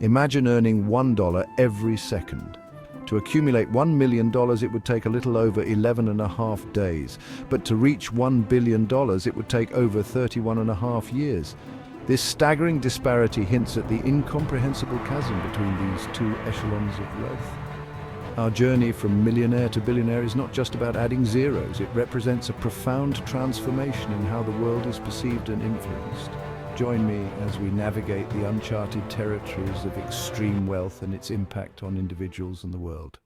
Imagine earning $1 every second. To accumulate $1 million, it would take a little over 11 and a half days. But to reach $1 billion, it would take over 31 and a half years. This staggering disparity hints at the incomprehensible chasm between these two echelons of wealth. Our journey from millionaire to billionaire is not just about adding zeros. It represents a profound transformation in how the world is perceived and influenced. Join me as we navigate the uncharted territories of extreme wealth and its impact on individuals and the world.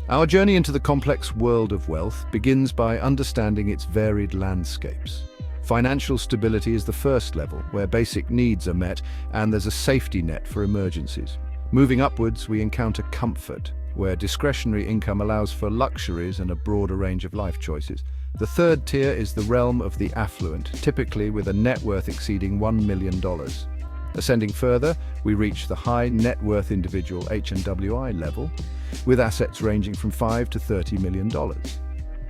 Our journey into the complex world of wealth begins by understanding its varied landscapes. Financial stability is the first level, where basic needs are met and there's a safety net for emergencies. Moving upwards, we encounter comfort, where discretionary income allows for luxuries and a broader range of life choices. The third tier is the realm of the affluent, typically with a net worth exceeding $1 million. Ascending further, we reach the high net worth individual HNWI level, with assets ranging from $5 to $30 million.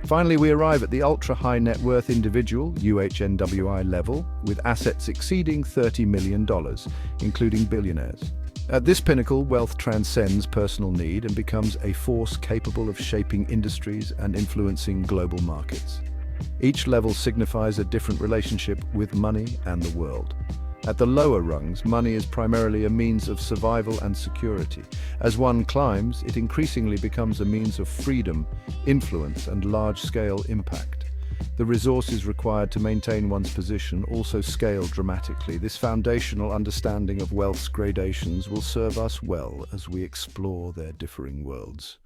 Finally, we arrive at the ultra-high net worth individual UHNWI level, with assets exceeding $30 million, including billionaires. At this pinnacle, wealth transcends personal need and becomes a force capable of shaping industries and influencing global markets. Each level signifies a different relationship with money and the world. At the lower rungs, money is primarily a means of survival and security. As one climbs, it increasingly becomes a means of freedom, influence, and large-scale impact. The resources required to maintain one's position also scale dramatically. This foundational understanding of wealth's gradations will serve us well as we explore their differing worlds.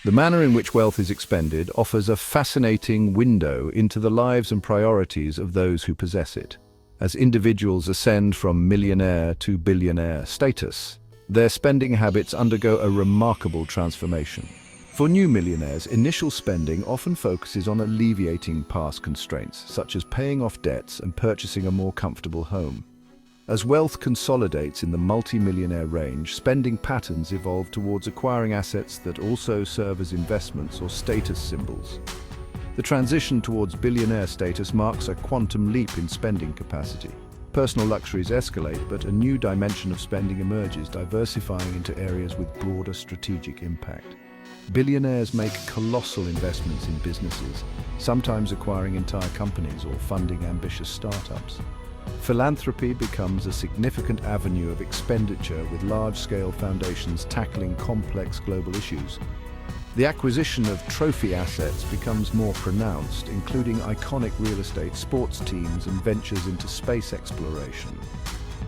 The manner in which wealth is expended offers a fascinating window into the lives and priorities of those who possess it. As individuals ascend from millionaire to billionaire status, their spending habits undergo a remarkable transformation. For new millionaires, initial spending often focuses on alleviating past constraints, such as paying off debts and purchasing a more comfortable home. As wealth consolidates in the multi-millionaire range, spending patterns evolve towards acquiring assets that also serve as investments or status symbols. The transition towards billionaire status marks a quantum leap in spending capacity. Personal luxuries escalate, but a new dimension of spending emerges, diversifying into areas with broader strategic impact. Billionaires make colossal investments in businesses, sometimes acquiring entire companies or funding ambitious startups. Philanthropy becomes a significant avenue of expenditure, with large-scale foundations tackling complex global issues. The acquisition of trophy assets becomes more pronounced, including iconic real estate, sports teams, and ventures into space exploration.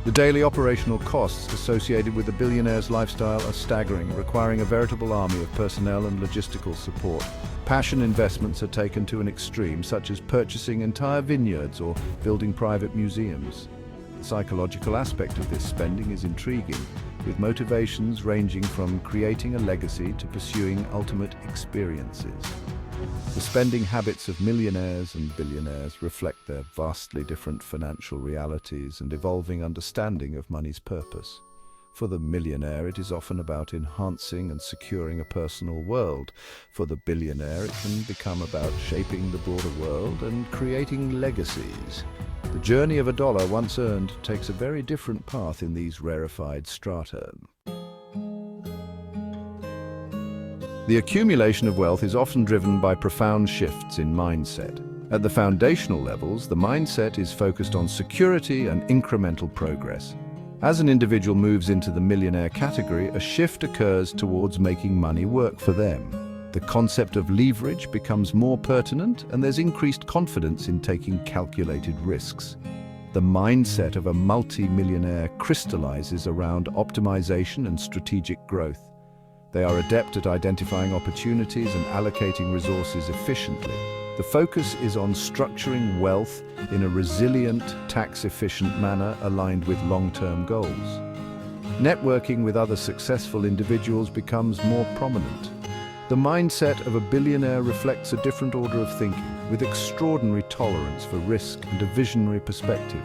The daily operational costs associated with the billionaire's lifestyle are staggering, requiring a veritable army of personnel and logistical support. Passion investments are taken to an extreme, such as purchasing entire vineyards or building private museums. The psychological aspect of this spending is intriguing, with motivations ranging from creating a legacy to pursuing ultimate experiences. The spending habits of millionaires and billionaires reflect their vastly different financial realities and evolving understanding of money's purpose. For the millionaire, it is often about enhancing and securing a personal world. For the billionaire, it can become about shaping the broader world and creating legacies. The journey of a dollar once earned takes a very different path in these rarefied strata. The accumulation of wealth is often driven by profound shifts in mindset. At the foundational levels, the mindset is focused on security and incremental progress. As an individual moves into the millionaire category, a shift occurs towards making money work for them. The concept of leverage becomes more pertinent, and there's increased confidence in taking calculated risks. The mindset of a multi-millionaire crystallizes around optimization and strategic growth. They are adept at identifying opportunities and allocating resources efficiently. The focus is on structuring wealth in a resilient, tax-efficient manner aligned with long-term goals. Networking with other successful individuals becomes more prominent. The mindset of a billionaire reflects a different order of thinking, with extraordinary tolerance for risk and a visionary perspective.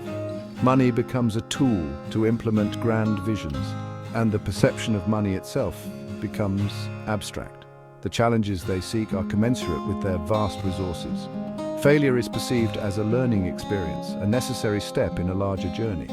Money becomes a tool to implement grand visions, and the perception of money itself becomes abstract. The challenges they seek are commensurate with their vast resources. Failure is perceived as a learning experience, a necessary step in a larger journey.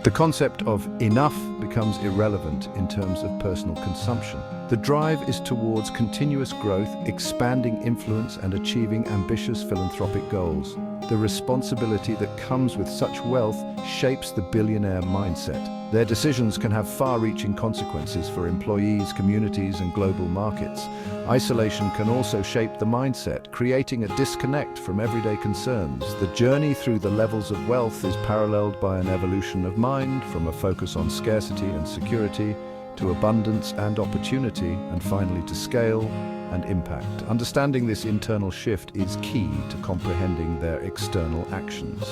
The concept of enough becomes irrelevant in terms of personal consumption. The drive is towards continuous growth, expanding influence, and achieving ambitious philanthropic goals. The responsibility that comes with such wealth shapes the billionaire mindset. Their decisions can have far-reaching consequences for employees, communities, and global markets. Isolation can also shape the mindset, creating a disconnect from everyday concerns. The journey through the levels of wealth is paralleled by an evolution of mind, from a focus on scarcity and security to abundance and opportunity, and finally to scale and impact. Understanding this internal shift is key to comprehending their external actions.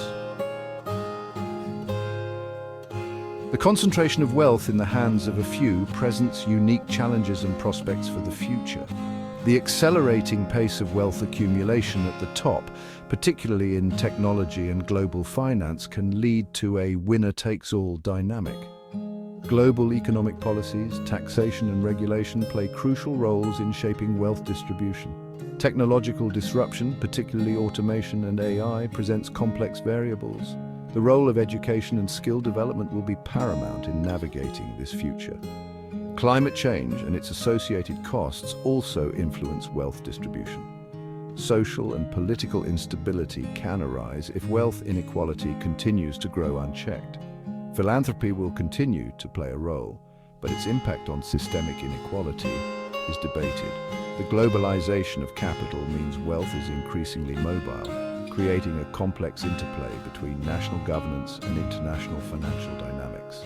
The concentration of wealth in the hands of a few presents unique challenges and prospects for the future. The accelerating pace of wealth accumulation at the top, particularly in technology and global finance, can lead to a winner-takes-all dynamic. Global economic policies, taxation and regulation play crucial roles in shaping wealth distribution. Technological disruption, particularly automation and AI, presents complex variables. The role of education and skill development will be paramount in navigating this future. Climate change and its associated costs also influence wealth distribution. Social and political instability can arise if wealth inequality continues to grow unchecked. Philanthropy will continue to play a role, but its impact on systemic inequality is debated. The globalization of capital means wealth is increasingly mobile, creating a complex interplay between national governance and international financial dynamics.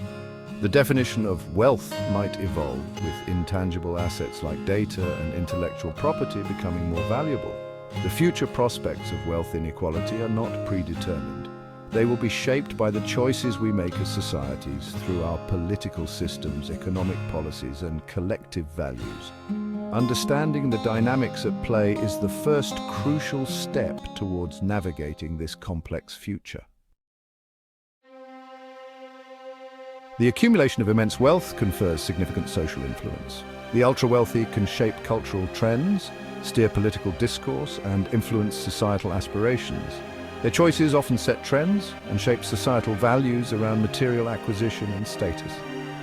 The definition of wealth might evolve, with intangible assets like data and intellectual property becoming more valuable. The future prospects of wealth inequality are not predetermined. They will be shaped by the choices we make as societies through our political systems, economic policies, and collective values. Understanding the dynamics at play is the first crucial step towards navigating this complex future. The accumulation of immense wealth confers significant social influence. The ultra-wealthy can shape cultural trends, steer political discourse, and influence societal aspirations. Their choices often set trends and shape societal values around material acquisition and status.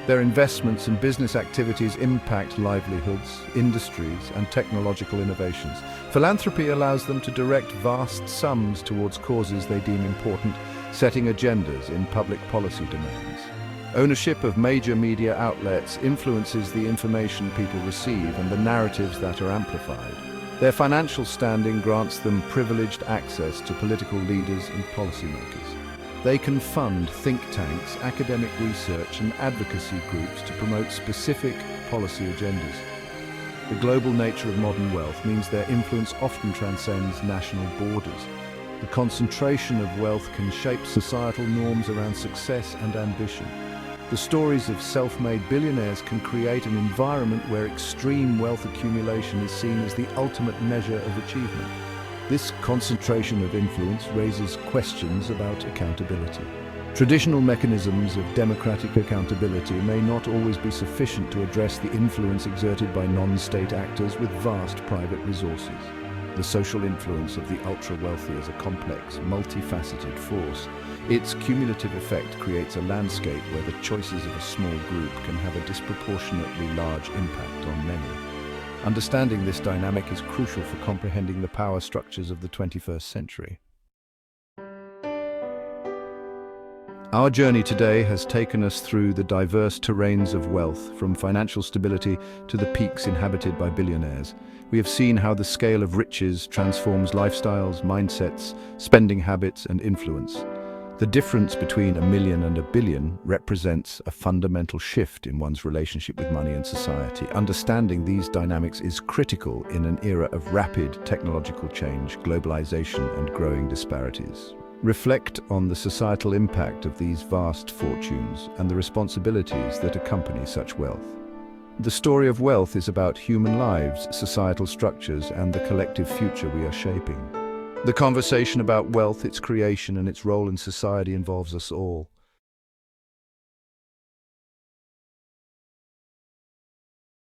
Their investments and business activities impact livelihoods, industries, and technological innovations. Philanthropy allows them to direct vast sums towards causes they deem important, setting agendas in public policy domains. Ownership of major media outlets influences the information people receive and the narratives that are amplified. Their financial standing grants them privileged access to political leaders and policymakers. They can fund think tanks, academic research, and advocacy groups to promote specific policy agendas. The global nature of modern wealth means their influence often transcends national borders. The concentration of wealth can shape societal norms around success and ambition. The stories of self-made billionaires can create an environment where extreme wealth accumulation is seen as the ultimate measure of achievement. This concentration of influence raises questions about accountability. Traditional mechanisms of democratic accountability may not always be sufficient to address the influence exerted by non-state actors with vast private resources. The social influence of the ultra-wealthy is a complex, multifaceted force. Its cumulative effect creates a landscape where the choices of a small group can have a disproportionately large impact on many. Understanding this dynamic is crucial for comprehending the power structures of the 21st century. Our journey today has taken us through the diverse terrains of wealth, from financial stability to the peaks inhabited by billionaires. We have seen how the scale of riches transforms lifestyles, mindsets, spending habits, and influence. The difference between $1 million and $1 billion represents a fundamental shift in one's relationship with money and society. Understanding these dynamics is critical in an era of rapid technological change, globalization, and growing disparities. Reflect on the societal impact of these vast fortunes and the responsibilities that accompany such wealth. The story of wealth is about human lives, societal structures, and the collective future we are shaping. The conversation about wealth, its creation, and its role in society involves us all.